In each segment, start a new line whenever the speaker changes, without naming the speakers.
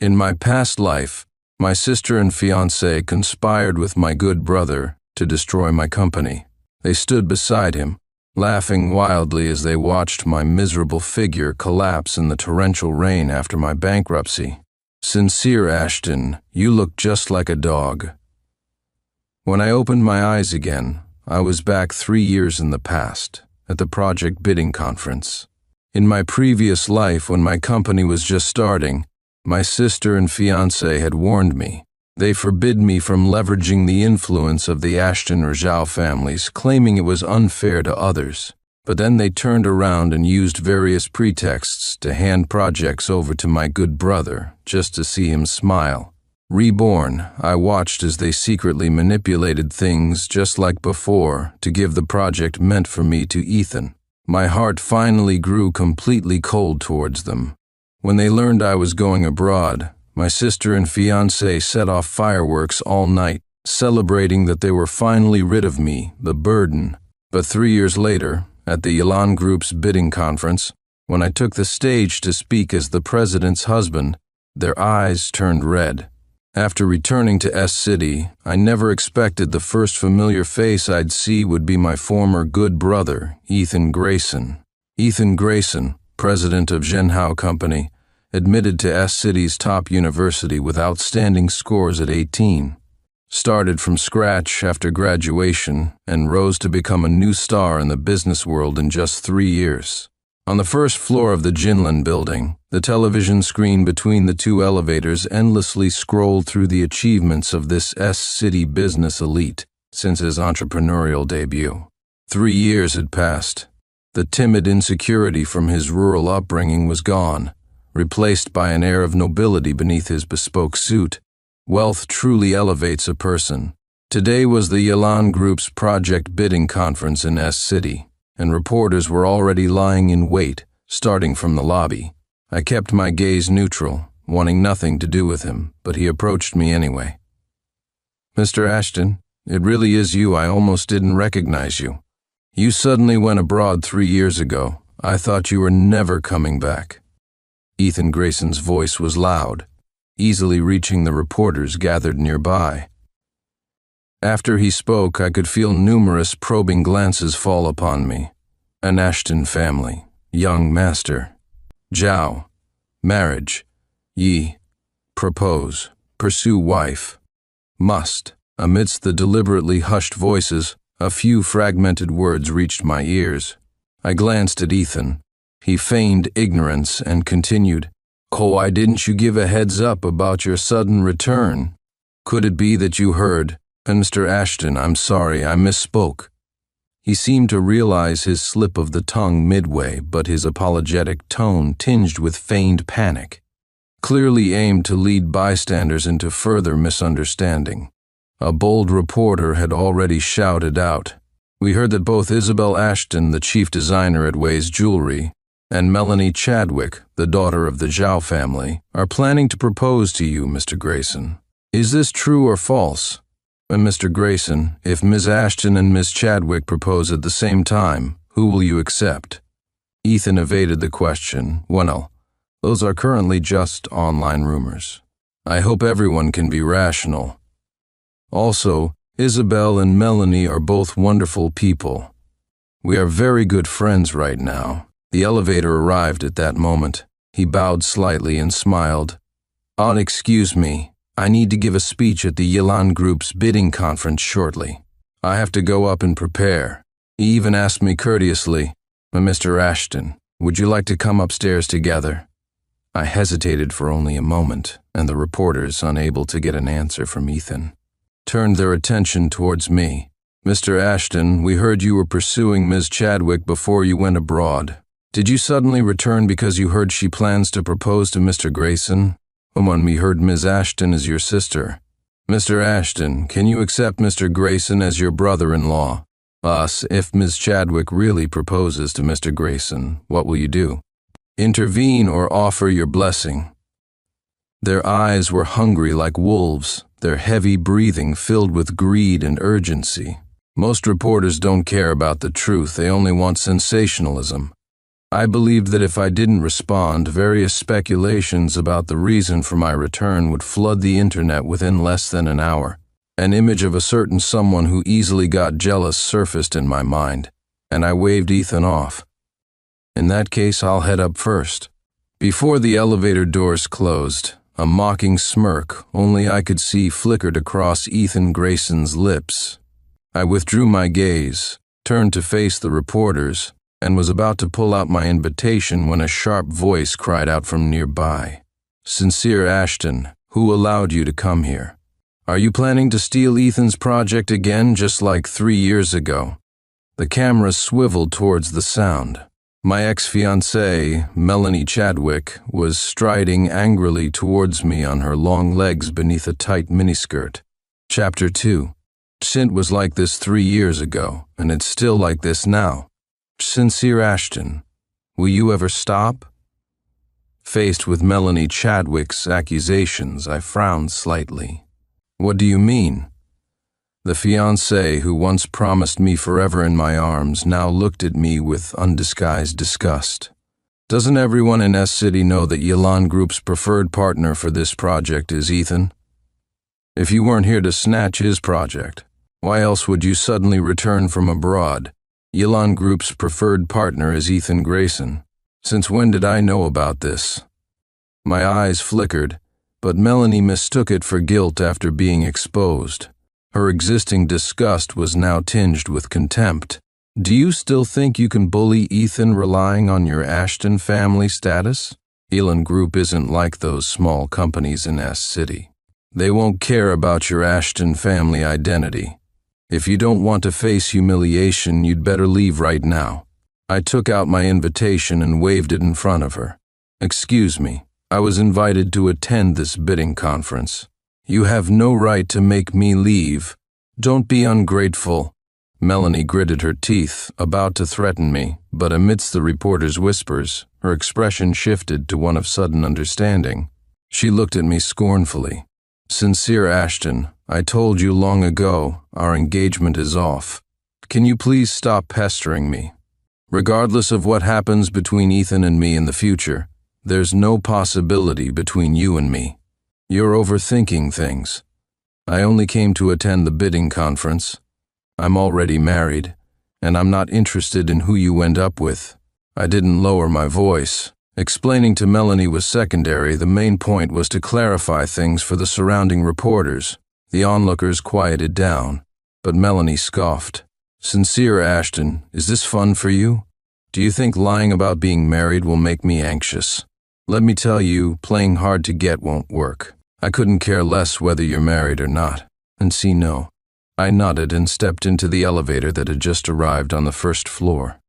In my past life, my sister and fiancé conspired with my good brother to destroy my company. They stood beside him, laughing wildly as they watched my miserable figure collapse in the torrential rain after my bankruptcy. Sincere Ashton, you look just like a dog. When I opened my eyes again, I was back 3 years in the past, at the project bidding conference. In my previous life, when my company was just starting, my sister and fiancé had warned me. They forbid me from leveraging the influence of the Ashton or Zhao families, claiming it was unfair to others. But then they turned around and used various pretexts to hand projects over to my good brother, just to see him smile. Reborn, I watched as they secretly manipulated things just like before to give the project meant for me to Ethan. My heart finally grew completely cold towards them. When they learned I was going abroad, my sister and fiancé set off fireworks all night, celebrating that they were finally rid of me, the burden. But 3 years later, at the Yalan Group's bidding conference, when I took the stage to speak as the president's husband, their eyes turned red. After returning to S-City, I never expected the first familiar face I'd see would be my former good brother, Ethan Grayson. Ethan Grayson, president of Zhenhao Company, admitted to S-City's top university with outstanding scores at 18. Started from scratch after graduation and rose to become a new star in the business world in just 3 years. On the first floor of the Jinlin building, the television screen between the 2 elevators endlessly scrolled through the achievements of this S-City business elite since his entrepreneurial debut. 3 years had passed. The timid insecurity from his rural upbringing was gone, replaced by an air of nobility beneath his bespoke suit. Wealth truly elevates a person. Today was the Yalan Group's project bidding conference in S-City, and reporters were already lying in wait, starting from the lobby. I kept my gaze neutral, wanting nothing to do with him, but he approached me anyway. Mr. Ashton, it really is you. I almost didn't recognize you. You suddenly went abroad 3 years ago. I thought you were never coming back. Ethan Grayson's voice was loud, easily reaching the reporters gathered nearby. After he spoke, I could feel numerous probing glances fall upon me. An Ashton family, young master. Zhao, marriage. Yi, propose, pursue wife. Must. Amidst the deliberately hushed voices, a few fragmented words reached my ears. I glanced at Ethan. He feigned ignorance and continued, "Oh, why didn't you give a heads up about your sudden return? Could it be that you heard? And Mr. Ashton, I'm sorry, I misspoke." He seemed to realize his slip of the tongue midway, but his apologetic tone tinged with feigned panic, clearly aimed to lead bystanders into further misunderstanding. A bold reporter had already shouted out, "We heard that both Isabel Ashton, the chief designer at Wei's Jewelry, and Melanie Chadwick, the daughter of the Zhao family, are planning to propose to you, Mr. Grayson. Is this true or false? And Mr. Grayson, if Ms. Ashton and Ms. Chadwick propose at the same time, who will you accept?" Ethan evaded the question. "Well, those are currently just online rumors. I hope everyone can be rational. Also, Isabel and Melanie are both wonderful people. We are very good friends right now." The elevator arrived at that moment. He bowed slightly and smiled. Excuse me. I need to give a speech at the Yalan Group's bidding conference shortly. I have to go up and prepare." He even asked me courteously, "Mr. Ashton, would you like to come upstairs together?" I hesitated for only a moment, and the reporters, unable to get an answer from Ethan, turned their attention towards me. "Mr. Ashton, we heard you were pursuing Ms. Chadwick before you went abroad. Did you suddenly return because you heard she plans to propose to Mr. Grayson? When we heard Ms. Ashton is your sister. Mr. Ashton, can you accept Mr. Grayson as your brother-in-law? If Ms. Chadwick really proposes to Mr. Grayson, what will you do? Intervene or offer your blessing?" Their eyes were hungry like wolves, their heavy breathing filled with greed and urgency. Most reporters don't care about the truth, they only want sensationalism. I believed that if I didn't respond, various speculations about the reason for my return would flood the internet within less than an hour. An image of a certain someone who easily got jealous surfaced in my mind, and I waved Ethan off. In that case, I'll head up first. Before the elevator doors closed, a mocking smirk only I could see flickered across Ethan Grayson's lips. I withdrew my gaze, turned to face the reporters, and was about to pull out my invitation when a sharp voice cried out from nearby. "Sincere Ashton, who allowed you to come here? Are you planning to steal Ethan's project again just like 3 years ago?" The camera swiveled towards the sound. My ex-fiancée, Melanie Chadwick, was striding angrily towards me on her long legs beneath a tight miniskirt. Chapter 2. It was like this 3 years ago, and it's still like this now. Sincere Ashton, will you ever stop? Faced with Melanie Chadwick's accusations, I frowned slightly. What do you mean? The fiancé who once promised me forever in my arms now looked at me with undisguised disgust. Doesn't everyone in S-City know that Yelan Group's preferred partner for this project is Ethan? If you weren't here to snatch his project, why else would you suddenly return from abroad? Yelan Group's preferred partner is Ethan Grayson. Since when did I know about this? My eyes flickered, but Melanie mistook it for guilt after being exposed. Her existing disgust was now tinged with contempt. Do you still think you can bully Ethan relying on your Ashton family status? Yelan Group isn't like those small companies in S-City. They won't care about your Ashton family identity. If you don't want to face humiliation, you'd better leave right now. I took out my invitation and waved it in front of her. Excuse me, I was invited to attend this bidding conference. You have no right to make me leave. Don't be ungrateful. Melanie gritted her teeth, about to threaten me, but amidst the reporter's whispers, her expression shifted to one of sudden understanding. She looked at me scornfully. Sincere Ashton, I told you long ago, our engagement is off. Can you please stop pestering me? Regardless of what happens between Ethan and me in the future, there's no possibility between you and me. You're overthinking things. I only came to attend the bidding conference. I'm already married, and I'm not interested in who you end up with. I didn't lower my voice. Explaining to Melanie was secondary. The main point was to clarify things for the surrounding reporters. The onlookers quieted down, but Melanie scoffed. Sincere Ashton, is this fun for you? Do you think lying about being married will make me anxious? Let me tell you, playing hard to get won't work. I couldn't care less whether you're married or not. And see, no. I nodded and stepped into the elevator that had just arrived on the first floor.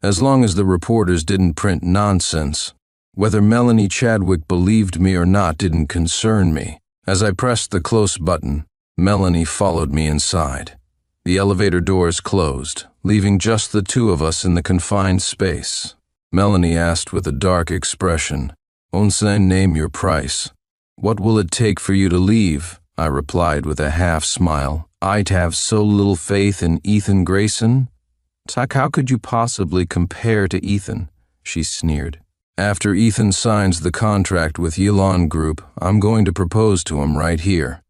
As long as the reporters didn't print nonsense, whether Melanie Chadwick believed me or not didn't concern me. As I pressed the close button, Melanie followed me inside. The elevator doors closed, leaving just the two of us in the confined space. Melanie asked with a dark expression, "Onsen, name your price." "What will it take for you to leave?" I replied with a half-smile. "I'd have so little faith in Ethan Grayson." "Tak, how could you possibly compare to Ethan?" she sneered. "After Ethan signs the contract with Yelan Group, I'm going to propose to him right here.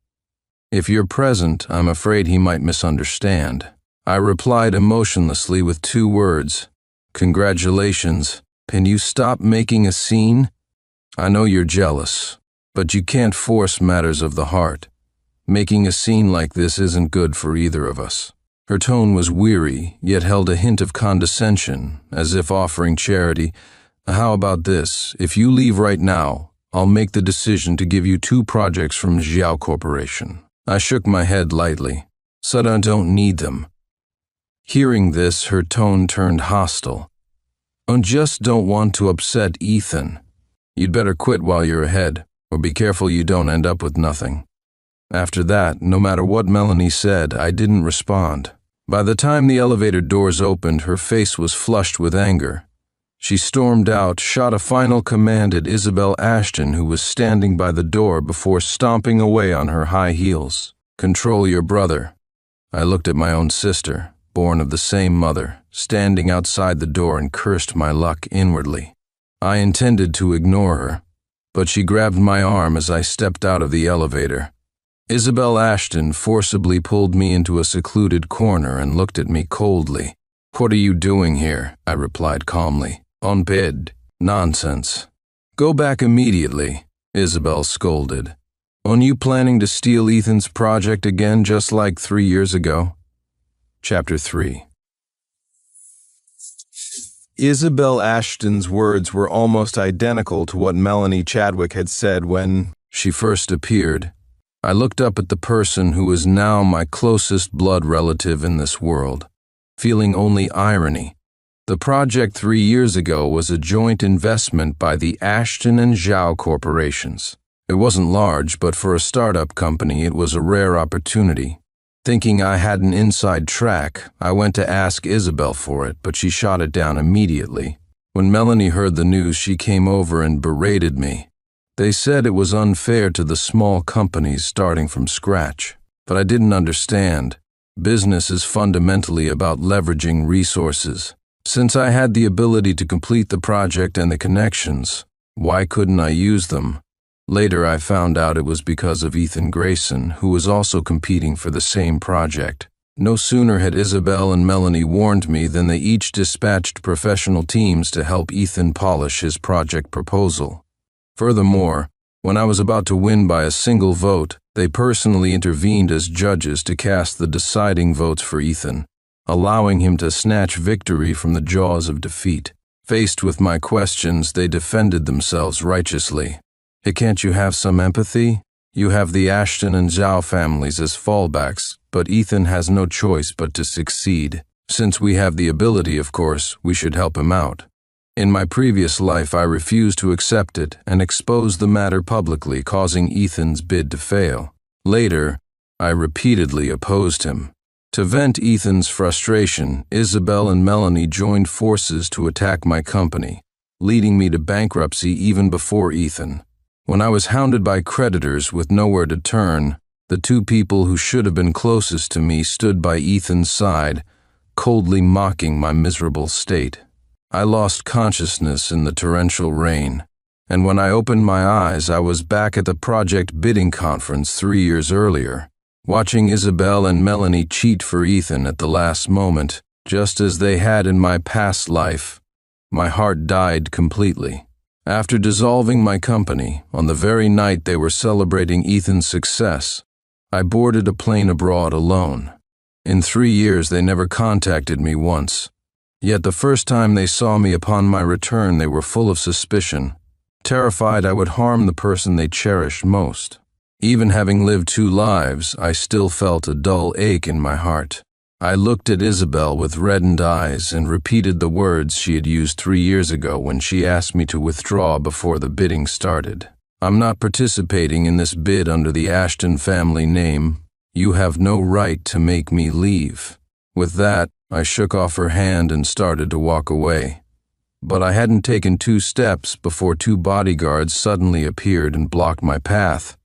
If you're present, I'm afraid he might misunderstand." I replied emotionlessly with 2 words. "Congratulations. Can you stop making a scene? I know you're jealous, but you can't force matters of the heart. Making a scene like this isn't good for either of us." Her tone was weary, yet held a hint of condescension, as if offering charity. "How about this? If you leave right now, I'll make the decision to give you 2 projects from Xiao Corporation." I shook my head lightly. "Said I don't need them." Hearing this, her tone turned hostile. "I just don't want to upset Ethan. You'd better quit while you're ahead, or be careful you don't end up with nothing." After that, no matter what Melanie said, I didn't respond. By the time the elevator doors opened, her face was flushed with anger. She stormed out, shot a final command at Isabel Ashton, who was standing by the door, before stomping away on her high heels. "Control your brother." I looked at my own sister, born of the same mother, standing outside the door and cursed my luck inwardly. I intended to ignore her, but she grabbed my arm as I stepped out of the elevator. Isabel Ashton forcibly pulled me into a secluded corner and looked at me coldly. "What are you doing here?" I replied calmly. "On bed. Nonsense." "Go back immediately," Isabel scolded. "Are you planning to steal Ethan's project again just like 3 years ago?" Chapter 3. Isabel Ashton's words were almost identical to what Melanie Chadwick had said when she first appeared. I looked up at the person who was now my closest blood relative in this world, feeling only irony. The project 3 years ago was a joint investment by the Ashton and Zhao corporations. It wasn't large, but for a startup company it was a rare opportunity. Thinking I had an inside track, I went to ask Isabel for it, but she shot it down immediately. When Melanie heard the news, she came over and berated me. They said it was unfair to the small companies starting from scratch, but I didn't understand. Business is fundamentally about leveraging resources. Since I had the ability to complete the project and the connections, why couldn't I use them? Later I found out it was because of Ethan Grayson, who was also competing for the same project. No sooner had Isabel and Melanie warned me than they each dispatched professional teams to help Ethan polish his project proposal. Furthermore, when I was about to win by a single vote, they personally intervened as judges to cast the deciding votes for Ethan, allowing him to snatch victory from the jaws of defeat. Faced with my questions, they defended themselves righteously. "Hey, can't you have some empathy? You have the Ashton and Zhao families as fallbacks, but Ethan has no choice but to succeed. Since we have the ability, of course, we should help him out." In my previous life, I refused to accept it and exposed the matter publicly, causing Ethan's bid to fail. Later, I repeatedly opposed him. To vent Ethan's frustration, Isabel and Melanie joined forces to attack my company, leading me to bankruptcy even before Ethan. When I was hounded by creditors with nowhere to turn, the two people who should have been closest to me stood by Ethan's side, coldly mocking my miserable state. I lost consciousness in the torrential rain, and when I opened my eyes, I was back at the project bidding conference 3 years earlier, watching Isabel and Melanie cheat for Ethan at the last moment, just as they had in my past life. My heart died completely. After dissolving my company, on the very night they were celebrating Ethan's success, I boarded a plane abroad alone. In 3 years they never contacted me once. Yet the first time they saw me upon my return, they were full of suspicion, terrified I would harm the person they cherished most. Even having lived 2 lives, I still felt a dull ache in my heart. I looked at Isabel with reddened eyes and repeated the words she had used 3 years ago when she asked me to withdraw before the bidding started. "I'm not participating in this bid under the Ashton family name. You have no right to make me leave." With that, I shook off her hand and started to walk away. But I hadn't taken 2 steps before 2 bodyguards suddenly appeared and blocked my path.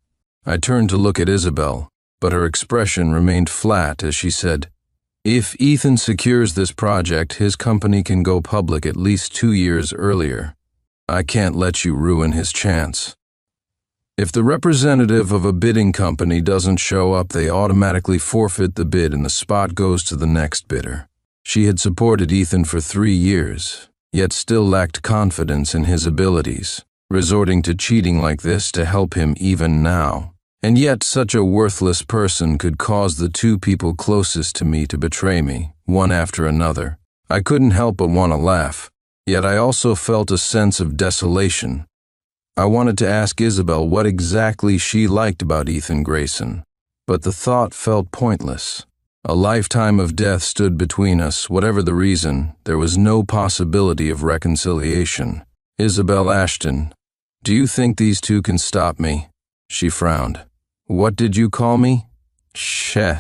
I turned to look at Isabel, but her expression remained flat as she said, "If Ethan secures this project, his company can go public at least 2 years earlier. I can't let you ruin his chance." If the representative of a bidding company doesn't show up, they automatically forfeit the bid and the spot goes to the next bidder. She had supported Ethan for 3 years, yet still lacked confidence in his abilities, resorting to cheating like this to help him even now. And yet such a worthless person could cause the 2 people closest to me to betray me, one after another. I couldn't help but want to laugh, yet I also felt a sense of desolation. I wanted to ask Isabel what exactly she liked about Ethan Grayson, but the thought felt pointless. A lifetime of death stood between us. Whatever the reason, there was no possibility of reconciliation. "Isabel Ashton, do you think these 2 can stop me?" She frowned. "What did you call me?" "Sheh."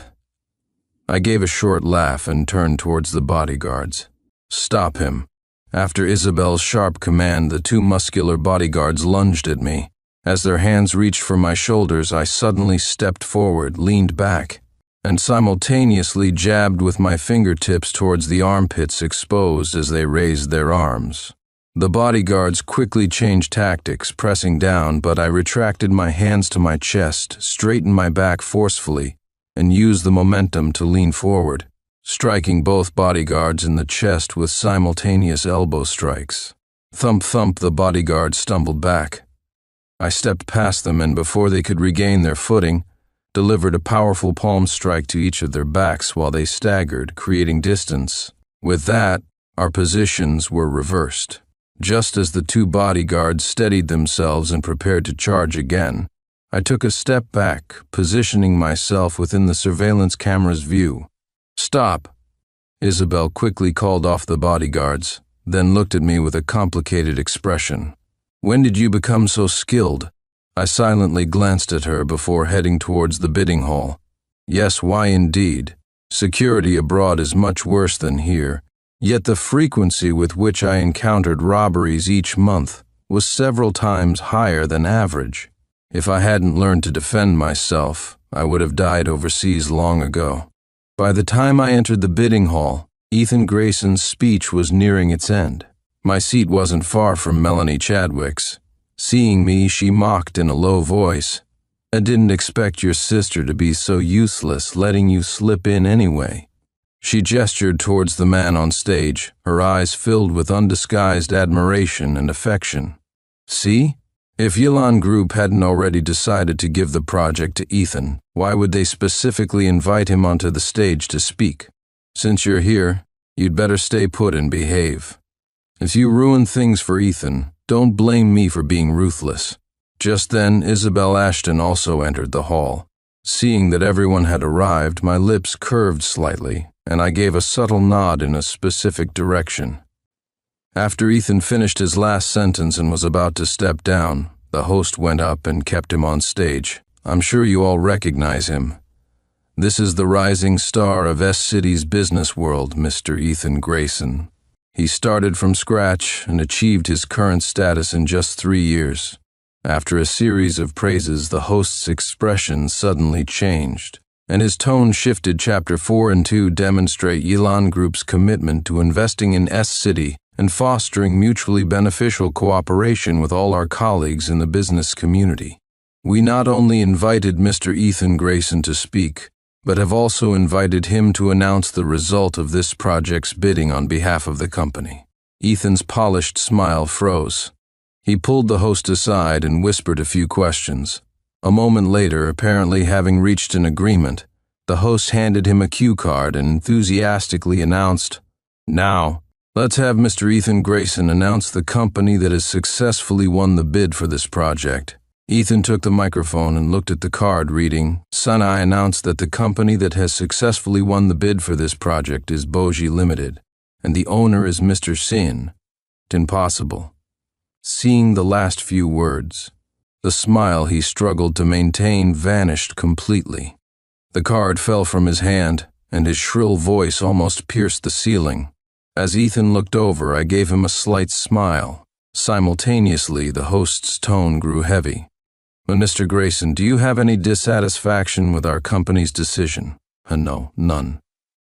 I gave a short laugh and turned towards the bodyguards. "Stop him." After Isabel's sharp command, the 2 muscular bodyguards lunged at me. As their hands reached for my shoulders, I suddenly stepped forward, leaned back, and simultaneously jabbed with my fingertips towards the armpits exposed as they raised their arms. The bodyguards quickly changed tactics, pressing down, but I retracted my hands to my chest, straightened my back forcefully, and used the momentum to lean forward, striking both bodyguards in the chest with simultaneous elbow strikes. Thump thump, the bodyguards stumbled back. I stepped past them, and before they could regain their footing, delivered a powerful palm strike to each of their backs while they staggered, creating distance. With that, our positions were reversed. Just as the two bodyguards steadied themselves and prepared to charge again, I took a step back, positioning myself within the surveillance camera's view. "Stop!" Isabel quickly called off the bodyguards, then looked at me with a complicated expression. "When did you become so skilled?" I silently glanced at her before heading towards the bidding hall. Yes, why indeed? Security abroad is much worse than here, yet the frequency with which I encountered robberies each month was several times higher than average. If I hadn't learned to defend myself, I would have died overseas long ago. By the time I entered the bidding hall, Ethan Grayson's speech was nearing its end. My seat wasn't far from Melanie Chadwick's. Seeing me, she mocked in a low voice. "I didn't expect your sister to be so useless, letting you slip in anyway." She gestured towards the man on stage, her eyes filled with undisguised admiration and affection. "See? If Yilan Group hadn't already decided to give the project to Ethan, why would they specifically invite him onto the stage to speak? Since you're here, you'd better stay put and behave. If you ruin things for Ethan, don't blame me for being ruthless." Just then, Isabel Ashton also entered the hall. Seeing that everyone had arrived, my lips curved slightly, and I gave a subtle nod in a specific direction. After Ethan finished his last sentence and was about to step down, the host went up and kept him on stage. "I'm sure you all recognize him. This is the rising star of S-City's business world, Mr. Ethan Grayson. He started from scratch and achieved his current status in just 3 years. After a series of praises, the host's expression suddenly changed, and his tone shifted. Chapter 4 and 2 demonstrate Yilan Group's commitment to investing in S-City and fostering mutually beneficial cooperation with all our colleagues in the business community. We not only invited Mr. Ethan Grayson to speak, but have also invited him to announce the result of this project's bidding on behalf of the company." Ethan's polished smile froze. He pulled the host aside and whispered a few questions. A moment later, apparently having reached an agreement, the host handed him a cue card and enthusiastically announced, "Now, let's have Mr. Ethan Grayson announce the company that has successfully won the bid for this project." Ethan took the microphone and looked at the card, reading, "Son, I announce that the company that has successfully won the bid for this project is Boji Limited, and the owner is Mr. Sin. Impossible." Seeing the last few words, the smile he struggled to maintain vanished completely. The card fell from his hand, and his shrill voice almost pierced the ceiling. As Ethan looked over, I gave him a slight smile. Simultaneously, the host's tone grew heavy. "Mr. Grayson, do you have any dissatisfaction with our company's decision?" "No, none."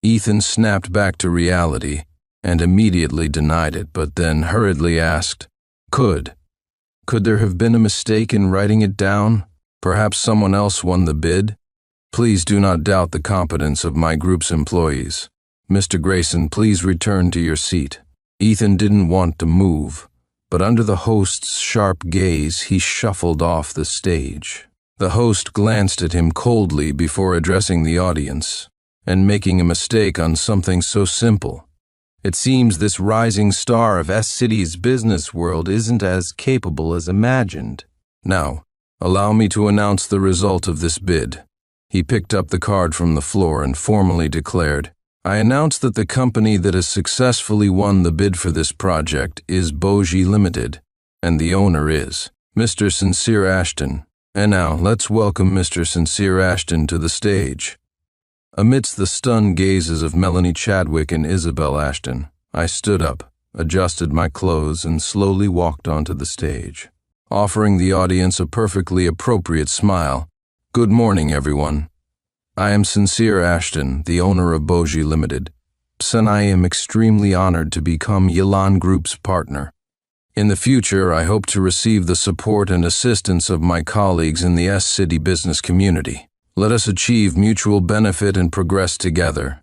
Ethan snapped back to reality and immediately denied it, but then hurriedly asked, Could there have been a mistake in writing it down? Perhaps someone else won the bid? Please do not doubt the competence of my group's employees. Mr. Grayson, please return to your seat." Ethan didn't want to move, but under the host's sharp gaze, he shuffled off the stage. The host glanced at him coldly before addressing the audience, and making a mistake on something so simple. It seems this rising star of S-City's business world isn't as capable as imagined. Now, allow me to announce the result of this bid. He picked up the card from the floor and formally declared, "I announce that the company that has successfully won the bid for this project is Boji Limited, and the owner is Mr. Sincere Ashton. And now, let's welcome Mr. Sincere Ashton to the stage." Amidst the stunned gazes of Melanie Chadwick and Isabel Ashton, I stood up, adjusted my clothes, and slowly walked onto the stage, offering the audience a perfectly appropriate smile. "Good morning, everyone. I am Sincere Ashton, the owner of Boji Limited, and I am extremely honored to become Yilan Group's partner. In the future, I hope to receive the support and assistance of my colleagues in the S-City business community. Let us achieve mutual benefit and progress together.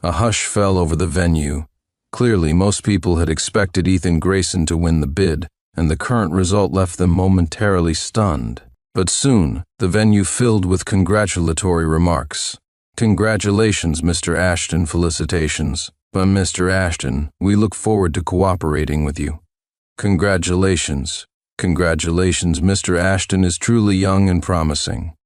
A hush fell over the venue. Clearly, most people had expected Ethan Grayson to win the bid, and the current result left them momentarily stunned. But soon, the venue filled with congratulatory remarks. Congratulations, Mr. Ashton, felicitations. But Mr. Ashton, we look forward to cooperating with you. Congratulations. Congratulations, Mr. Ashton is truly young and promising.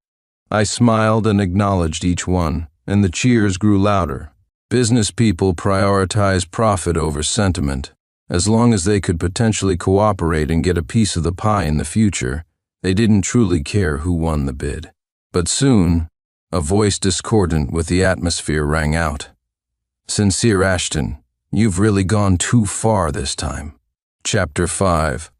I smiled and acknowledged each one, and the cheers grew louder. Business people prioritize profit over sentiment. As long as they could potentially cooperate and get a piece of the pie in the future, they didn't truly care who won the bid. But soon, a voice discordant with the atmosphere rang out. Sincere Ashton, you've really gone too far this time. Chapter 5.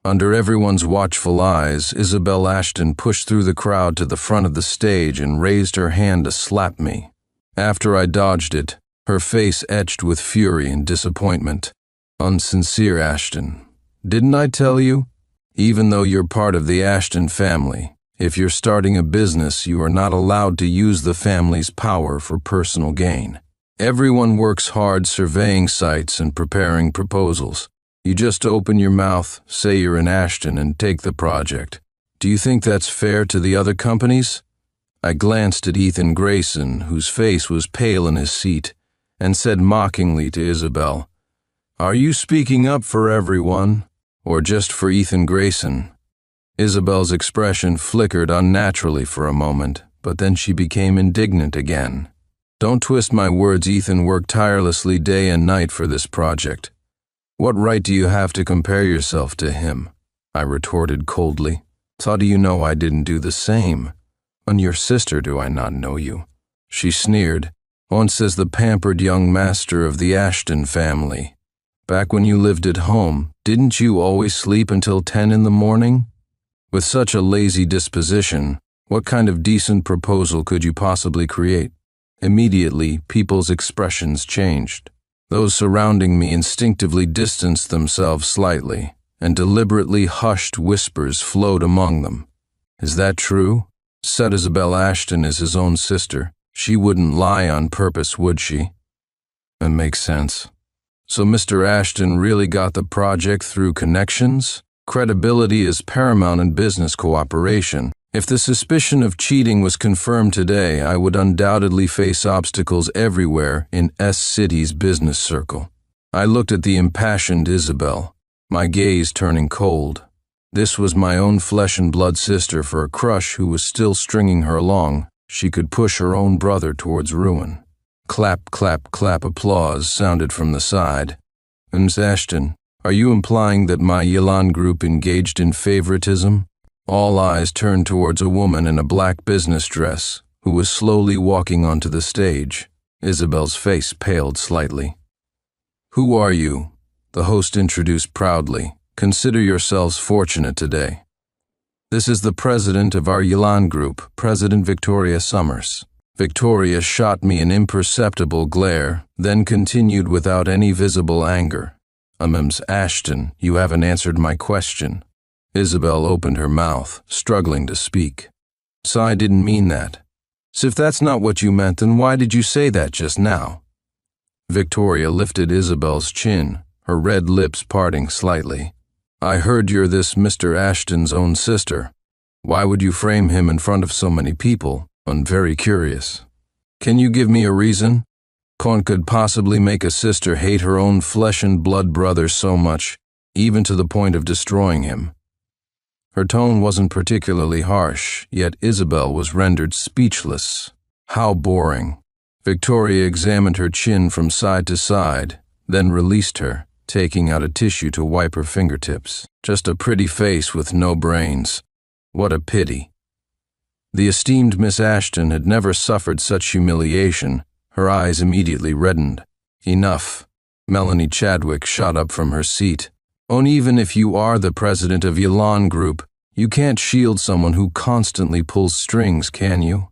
Under everyone's watchful eyes, Isabel Ashton pushed through the crowd to the front of the stage and raised her hand to slap me. After I dodged it, her face etched with fury and disappointment. Unsincere Ashton, didn't I tell you? Even though you're part of the Ashton family, if you're starting a business, you are not allowed to use the family's power for personal gain. Everyone works hard surveying sites and preparing proposals. You just open your mouth, say you're an Ashton, and take the project. Do you think that's fair to the other companies? I glanced at Ethan Grayson, whose face was pale in his seat, and said mockingly to Isabel, "Are you speaking up for everyone, or just for Ethan Grayson?" Isabel's expression flickered unnaturally for a moment, but then she became indignant again. "Don't twist my words. Ethan worked tirelessly day and night for this project. What right do you have to compare yourself to him?" I retorted coldly. "How do you know I didn't do the same? And your sister, do I not know you?" She sneered. "Once as the pampered young master of the Ashton family. Back when you lived at home, didn't you always sleep until 10 in the morning? With such a lazy disposition, what kind of decent proposal could you possibly create?" Immediately, people's expressions changed. Those surrounding me instinctively distanced themselves slightly, and deliberately hushed whispers flowed among them. "Is that true?" Said Isabel Ashton is his own sister. She wouldn't lie on purpose, would she? That makes sense. So Mr. Ashton really got the project through connections? Credibility is paramount in business cooperation. If the suspicion of cheating was confirmed today, I would undoubtedly face obstacles everywhere in S-City's business circle. I looked at the impassioned Isabel, my gaze turning cold. This was my own flesh and blood sister. For a crush who was still stringing her along, she could push her own brother towards ruin. Clap, clap, clap applause sounded from the side. "Ms. Ashton, are you implying that my Yilan Group engaged in favoritism?" All eyes turned towards a woman in a black business dress, who was slowly walking onto the stage. Isabel's face paled slightly. "Who are you?" the host introduced proudly. "Consider yourselves fortunate today. This is the president of our Yilan Group, President Victoria Summers." Victoria shot me an imperceptible glare, then continued without any visible anger. "Ms. Ashton, you haven't answered my question." Isabel opened her mouth, struggling to speak. "So I didn't mean that. So if that's not what you meant, then why did you say that just now?" Victoria lifted Isabel's chin, her red lips parting slightly. "I heard you're this Mr. Ashton's own sister. Why would you frame him in front of so many people? I'm very curious. Can you give me a reason? What could possibly make a sister hate her own flesh and blood brother so much, even to the point of destroying him?" Her tone wasn't particularly harsh, yet Isabel was rendered speechless. How boring. Victoria examined her chin from side to side, then released her, taking out a tissue to wipe her fingertips. Just a pretty face with no brains. What a pity. The esteemed Miss Ashton had never suffered such humiliation. Her eyes immediately reddened. "Enough." Melanie Chadwick shot up from her seat. Even if you are the president of Yilan Group, you can't shield someone who constantly pulls strings, can you?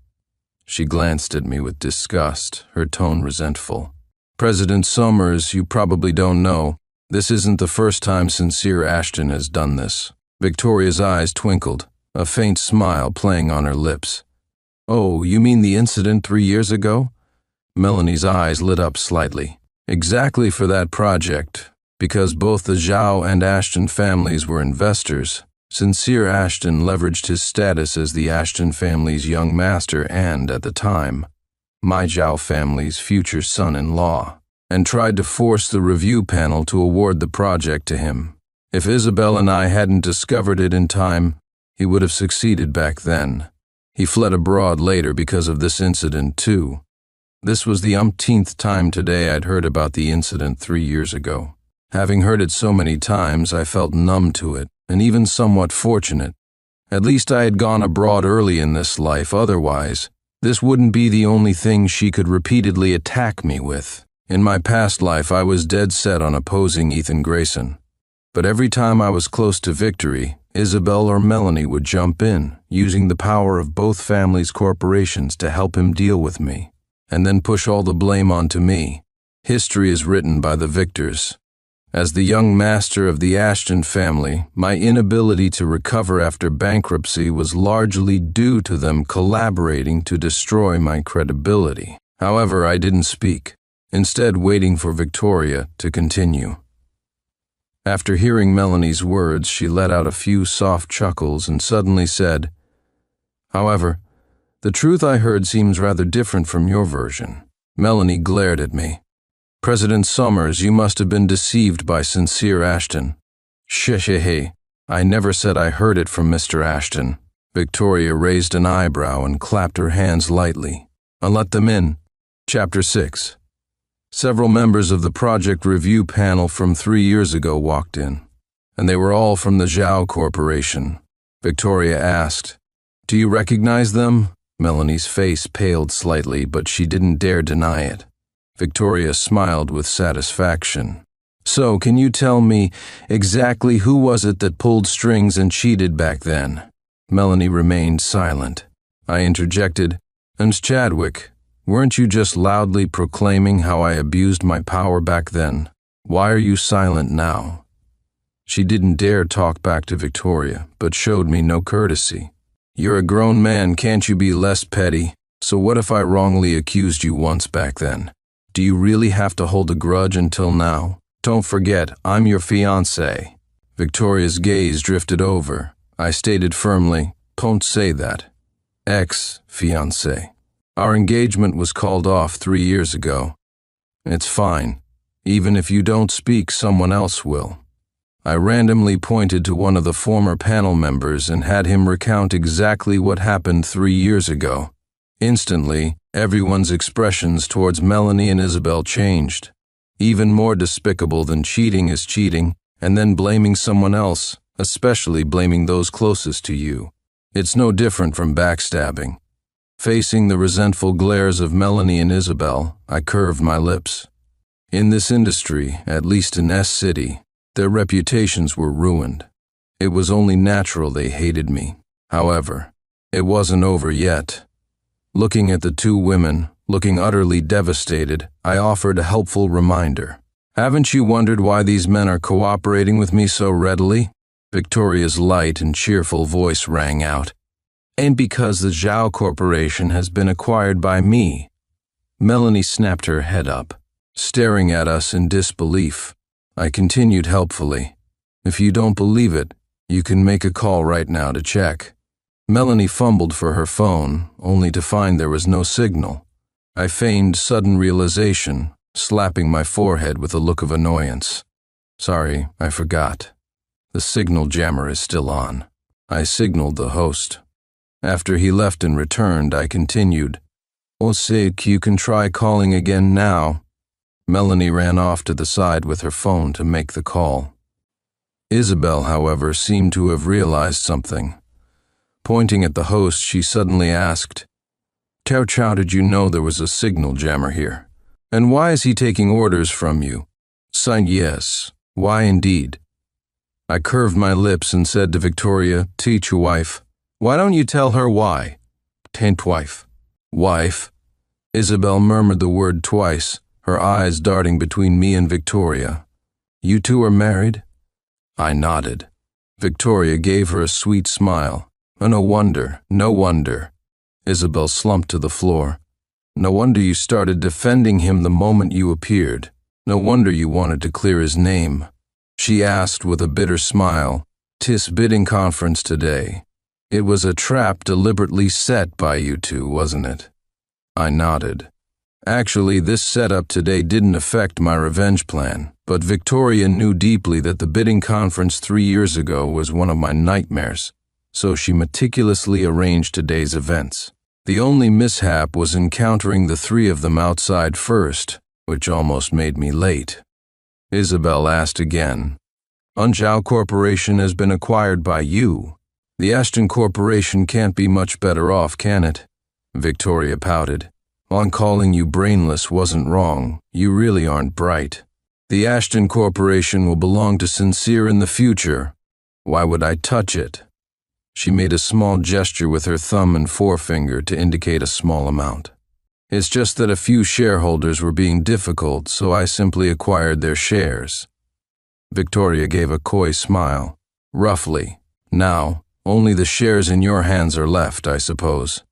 She glanced at me with disgust, her tone resentful. President Summers, you probably don't know, this isn't the first time Sincere Ashton has done this. Victoria's eyes twinkled, a faint smile playing on her lips. Oh, you mean the incident 3 years ago? Melanie's eyes lit up slightly. Exactly for that project, because both the Zhao and Ashton families were investors. Sincere Ashton leveraged his status as the Ashton family's young master and, at the time, my Zhao family's future son-in-law, and tried to force the review panel to award the project to him. If Isabel and I hadn't discovered it in time, he would have succeeded back then. He fled abroad later because of this incident, too. This was the umpteenth time today I'd heard about the incident 3 years ago. Having heard it so many times, I felt numb to it, and even somewhat fortunate. At least I had gone abroad early in this life, otherwise, this wouldn't be the only thing she could repeatedly attack me with. In my past life, I was dead set on opposing Ethan Grayson. But every time I was close to victory, Isabel or Melanie would jump in, using the power of both families' corporations to help him deal with me, and then push all the blame onto me. History is written by the victors. As the young master of the Ashton family, my inability to recover after bankruptcy was largely due to them collaborating to destroy my credibility. However, I didn't speak, instead waiting for Victoria to continue. After hearing Melanie's words, she let out a few soft chuckles and suddenly said, "However, the truth I heard seems rather different from your version." Melanie glared at me. "President Summers, you must have been deceived by Sincere Ashton." "Shh, I never said I heard it from Mr. Ashton." Victoria raised an eyebrow and clapped her hands lightly. "I'll let them in." Chapter 6. Several members of the project review panel from 3 years ago walked in, and they were all from the Zhao Corporation. Victoria asked, "Do you recognize them?" Melanie's face paled slightly, but she didn't dare deny it. Victoria smiled with satisfaction. "So, can you tell me exactly who was it that pulled strings and cheated back then?" Melanie remained silent. I interjected, "And Chadwick, weren't you just loudly proclaiming how I abused my power back then? Why are you silent now?" She didn't dare talk back to Victoria, but showed me no courtesy. "You're a grown man, can't you be less petty? So what if I wrongly accused you once back then? Do you really have to hold a grudge until now? Don't forget, I'm your fiancée." Victoria's gaze drifted over. I stated firmly, "Don't say that. Ex-fiancée. Our engagement was called off 3 years ago. It's fine. Even if you don't speak, someone else will." I randomly pointed to one of the former panel members and had him recount exactly what happened 3 years ago. Instantly, everyone's expressions towards Melanie and Isabel changed. Even more despicable than cheating is cheating, and then blaming someone else, especially blaming those closest to you. It's no different from backstabbing. Facing the resentful glares of Melanie and Isabel, I curved my lips. In this industry, at least in S-City, their reputations were ruined. It was only natural they hated me. However, it wasn't over yet. Looking at the two women, looking utterly devastated, I offered a helpful reminder. "Haven't you wondered why these men are cooperating with me so readily?" Victoria's light and cheerful voice rang out. "And because the Zhao Corporation has been acquired by me." Melanie snapped her head up, staring at us in disbelief. I continued helpfully, "If you don't believe it, you can make a call right now to check." Melanie fumbled for her phone, only to find there was no signal. I feigned sudden realization, slapping my forehead with a look of annoyance. "Sorry, I forgot. The signal jammer is still on." I signaled the host. After he left and returned, I continued, "Osik, you can try calling again now." Melanie ran off to the side with her phone to make the call. Isabel, however, seemed to have realized something. Pointing at the host, she suddenly asked, "How did you know there was a signal jammer here? And why is he taking orders from you?" Signed, "Yes. Why indeed?" I curved my lips and said to Victoria, "Teach your wife. Why don't you tell her why?" "Taint wife." Wife. Isabel murmured the word twice, her eyes darting between me and Victoria. You two are married? I nodded. Victoria gave her a sweet smile. No wonder, no wonder. Isabel slumped to the floor. No wonder you started defending him the moment you appeared. No wonder you wanted to clear his name. She asked with a bitter smile, "'Tis bidding conference today. It was a trap deliberately set by you two, wasn't it?" I nodded. Actually, this setup today didn't affect my revenge plan, but Victoria knew deeply that the bidding conference 3 years ago was one of my nightmares, so she meticulously arranged today's events. The only mishap was encountering the three of them outside first, which almost made me late. Isabel asked again, "Unjao Corporation has been acquired by you. The Ashton Corporation can't be much better off, can it?" Victoria pouted. "On calling you brainless wasn't wrong. You really aren't bright. The Ashton Corporation will belong to Sincere in the future. Why would I touch it?" She made a small gesture with her thumb and forefinger to indicate a small amount. "It's just that a few shareholders were being difficult, so I simply acquired their shares." Victoria gave a coy smile. "Roughly. Now, only the shares in your hands are left, I suppose."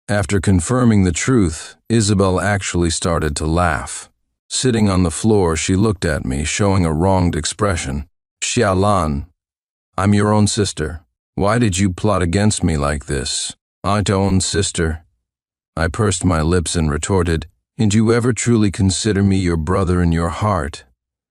After confirming the truth, Isabel actually started to laugh. Sitting on the floor, she looked at me, showing a wronged expression. "Xiaolan, I'm your own sister. Why did you plot against me like this? Aunt own sister?" I pursed my lips and retorted, "Did you ever truly consider me your brother in your heart?"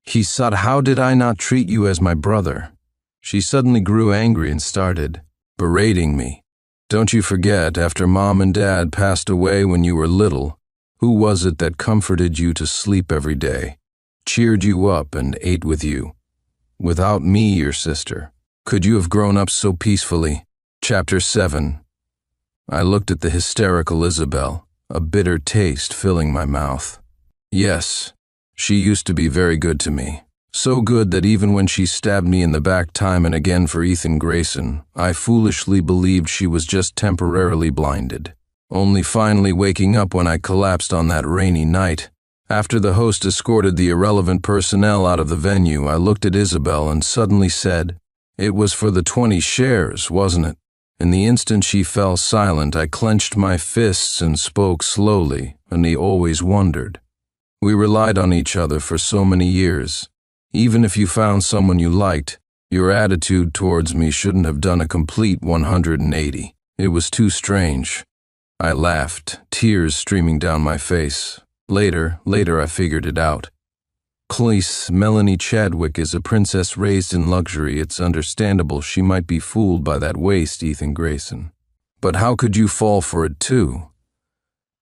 He said, "How did I not treat you as my brother?" She suddenly grew angry and started berating me. "Don't you forget, after Mom and Dad passed away when you were little, who was it that comforted you to sleep every day, cheered you up and ate with you? Without me, your sister, could you have grown up so peacefully?" Chapter 7. I looked at the hysterical Isabel, a bitter taste filling my mouth. Yes, she used to be very good to me. So good that even when she stabbed me in the back time and again for Ethan Grayson, I foolishly believed she was just temporarily blinded, only finally waking up when I collapsed on that rainy night. After the host escorted the irrelevant personnel out of the venue, I looked at Isabel and suddenly said, "It was for the 20 shares, wasn't it?" In the instant she fell silent, I clenched my fists and spoke slowly, and he always wondered. We relied on each other for so many years. Even if you found someone you liked, your attitude towards me shouldn't have done a complete 180. It was too strange. I laughed, tears streaming down my face. Later I figured it out. Please, Melanie Chadwick is a princess raised in luxury. It's understandable she might be fooled by that waste, Ethan Grayson. But how could you fall for it too?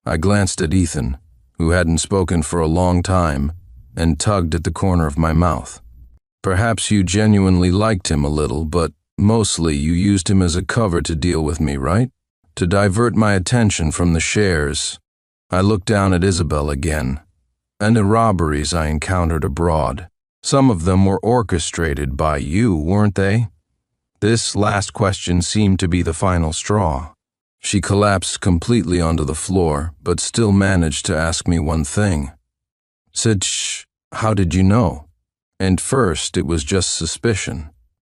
I glanced at Ethan, who hadn't spoken for a long time, and tugged at the corner of my mouth. Perhaps you genuinely liked him a little, but mostly you used him as a cover to deal with me, right? To divert my attention from the shares. I looked down at Isabel again. And the robberies I encountered abroad. Some of them were orchestrated by you, weren't they? This last question seemed to be the final straw. She collapsed completely onto the floor, but still managed to ask me one thing. Said, "Shh, how did you know?" And first it was just suspicion.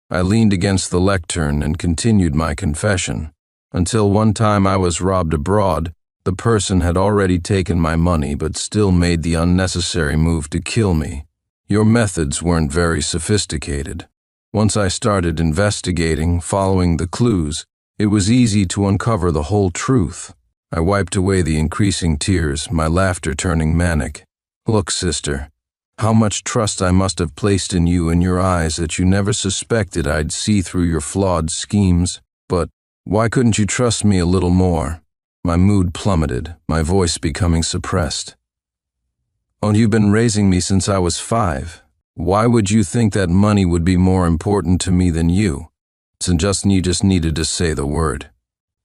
I leaned against the lectern and continued my confession. Until one time I was robbed abroad, the person had already taken my money but still made the unnecessary move to kill me. Your methods weren't very sophisticated. Once I started investigating, following the clues, it was easy to uncover the whole truth. I wiped away the increasing tears, my laughter turning manic. Look, sister, how much trust I must have placed in you and your eyes that you never suspected I'd see through your flawed schemes. But why couldn't you trust me a little more? My mood plummeted, my voice becoming suppressed. Oh, you've been raising me since I was 5. Why would you think that money would be more important to me than you? You just needed to say the word.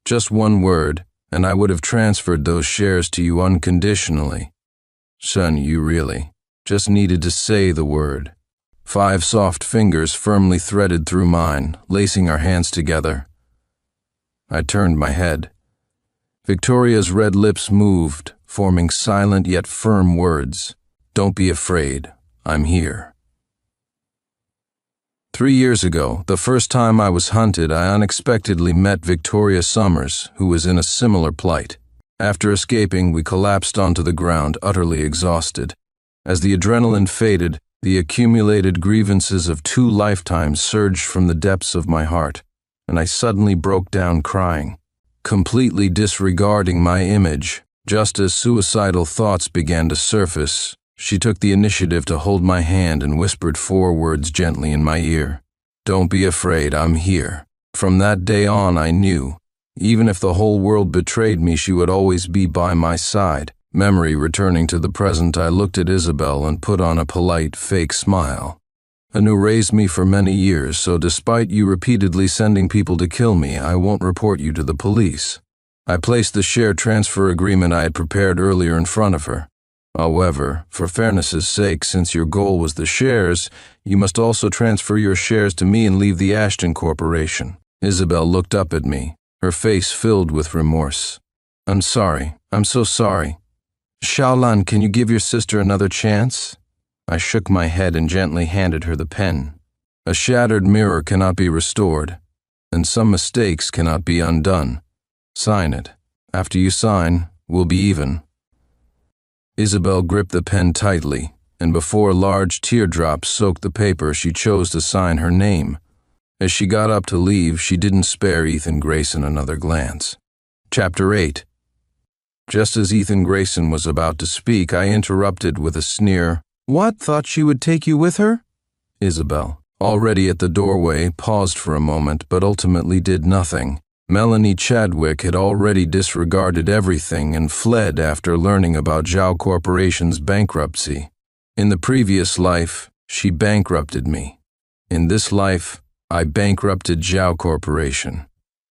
Just one word, and I would have transferred those shares to you unconditionally. Son, you really just needed to say the word. 5 soft fingers firmly threaded through mine, lacing our hands together. I turned my head. Victoria's red lips moved, forming silent yet firm words. Don't be afraid. I'm here. 3 years ago, the first time I was hunted, I unexpectedly met Victoria Summers, who was in a similar plight. After escaping, we collapsed onto the ground, utterly exhausted. As the adrenaline faded, the accumulated grievances of 2 lifetimes surged from the depths of my heart, and I suddenly broke down crying. Completely disregarding my image, just as suicidal thoughts began to surface, she took the initiative to hold my hand and whispered 4 words gently in my ear. Don't be afraid, I'm here. From that day on, I knew, even if the whole world betrayed me, she would always be by my side. Memory returning to the present, I looked at Isabel and put on a polite, fake smile. Anu raised me for many years, so despite you repeatedly sending people to kill me, I won't report you to the police. I placed the share transfer agreement I had prepared earlier in front of her. However, for fairness's sake, since your goal was the shares, you must also transfer your shares to me and leave the Ashton Corporation. Isabel looked up at me, her face filled with remorse. I'm sorry. I'm so sorry. Xiaolan, can you give your sister another chance? I shook my head and gently handed her the pen. A shattered mirror cannot be restored, and some mistakes cannot be undone. Sign it. After you sign, we'll be even. Isabel gripped the pen tightly, and before large teardrops soaked the paper, she chose to sign her name. As she got up to leave, she didn't spare Ethan Grayson another glance. Chapter 8. Just as Ethan Grayson was about to speak, I interrupted with a sneer. What? Thought she would take you with her? Isabel, already at the doorway, paused for a moment, but ultimately did nothing. Melanie Chadwick had already disregarded everything and fled after learning about Zhao Corporation's bankruptcy. In the previous life, she bankrupted me. In this life, I bankrupted Zhao Corporation.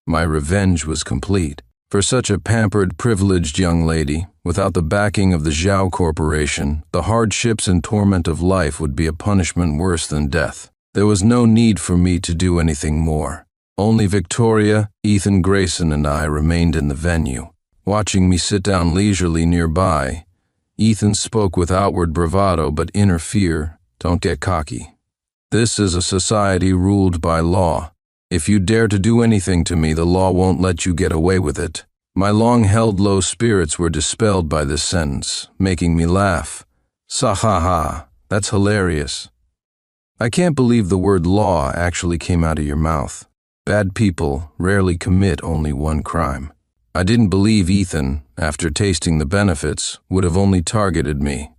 My revenge was complete. For such a pampered, privileged young lady, without the backing of the Zhao Corporation, the hardships and torment of life would be a punishment worse than death. There was no need for me to do anything more. Only Victoria, Ethan Grayson, and I remained in the venue. Watching me sit down leisurely nearby, Ethan spoke with outward bravado but inner fear. Don't get cocky. This is a society ruled by law. If you dare to do anything to me, the law won't let you get away with it. My long-held low spirits were dispelled by this sentence, making me laugh. Sa-ha-ha, that's hilarious. I can't believe the word law actually came out of your mouth. Bad people rarely commit only one crime. I didn't believe Ethan, after tasting the benefits, would have only targeted me.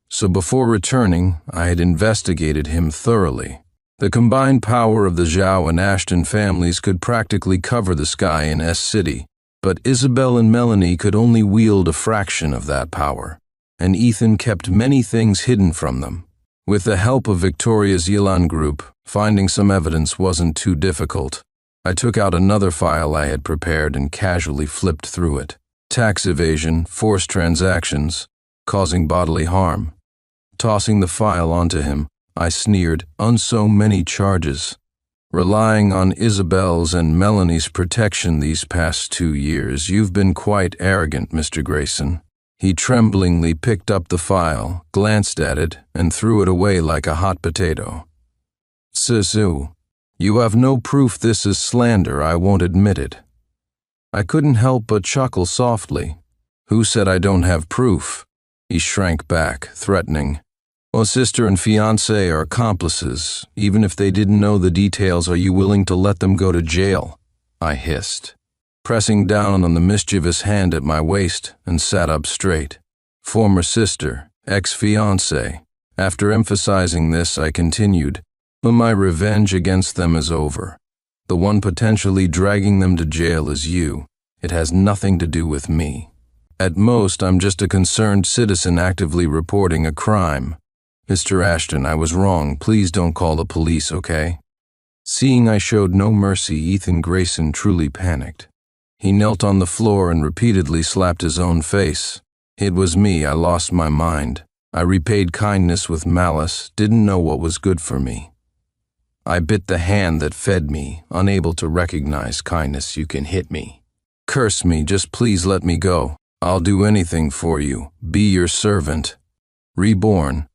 So before returning, I had investigated him thoroughly. The combined power of the Zhao and Ashton families could practically cover the sky in S-City, but Isabel and Melanie could only wield a fraction of that power, and Ethan kept many things hidden from them. With the help of Victoria's Yilan group, finding some evidence wasn't too difficult. I took out another file I had prepared and casually flipped through it. Tax evasion, forced transactions, causing bodily harm. Tossing the file onto him, I sneered, "So many charges. Relying on Isabel's and Melanie's protection these past 2 years, you've been quite arrogant, Mr. Grayson." He tremblingly picked up the file, glanced at it, and threw it away like a hot potato. "Sisu, you have no proof this is slander, I won't admit it." I couldn't help but chuckle softly. "Who said I don't have proof?" He shrank back, threatening. "Well, sister and fiancé are accomplices. Even if they didn't know the details, are you willing to let them go to jail?" I hissed, pressing down on the mischievous hand at my waist, and sat up straight. "Former sister, ex-fiancé." After emphasizing this, I continued, "But my revenge against them is over. The one potentially dragging them to jail is you. It has nothing to do with me. At most, I'm just a concerned citizen actively reporting a crime. Mr. Ashton, I was wrong. Please don't call the police, okay?" Seeing I showed no mercy, Ethan Grayson truly panicked. He knelt on the floor and repeatedly slapped his own face. It was me, I lost my mind. I repaid kindness with malice, didn't know what was good for me. I bit the hand that fed me, unable to recognize kindness. "You can hit me." Curse me, just please let me go. I'll do anything for you. Be your servant. Reborn.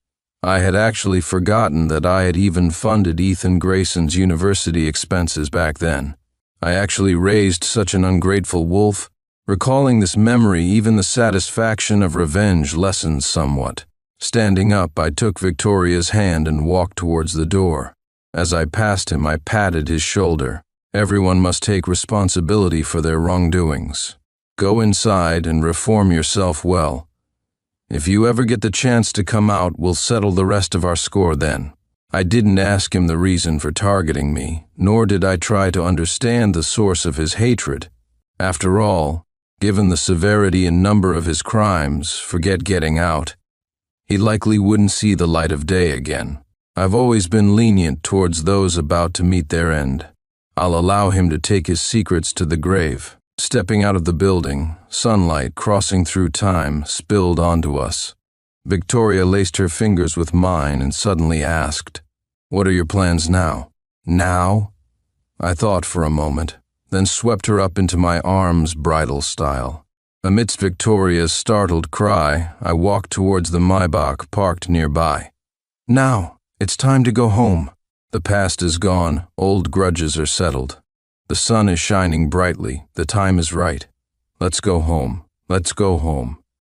I had actually forgotten that I had even funded Ethan Grayson's university expenses back then. I actually raised such an ungrateful wolf. Recalling this memory, even the satisfaction of revenge lessened somewhat. Standing up, I took Victoria's hand and walked towards the door. As I passed him, I patted his shoulder. Everyone must take responsibility for their wrongdoings. Go inside and reform yourself well. If you ever get the chance to come out, we'll settle the rest of our score then. I didn't ask him the reason for targeting me, nor did I try to understand the source of his hatred. After all, given the severity and number of his crimes, forget getting out. He likely wouldn't see the light of day again. I've always been lenient towards those about to meet their end. I'll allow him to take his secrets to the grave. Stepping out of the building, sunlight crossing through time spilled onto us. Victoria laced her fingers with mine and suddenly asked, "What are your plans now?" Now? I thought for a moment, then swept her up into my arms bridal style. Amidst Victoria's startled cry, I walked towards the Maybach parked nearby. Now, it's time to go home. The past is gone, old grudges are settled. The sun is shining brightly, the time is right. Let's go home. Let's go home.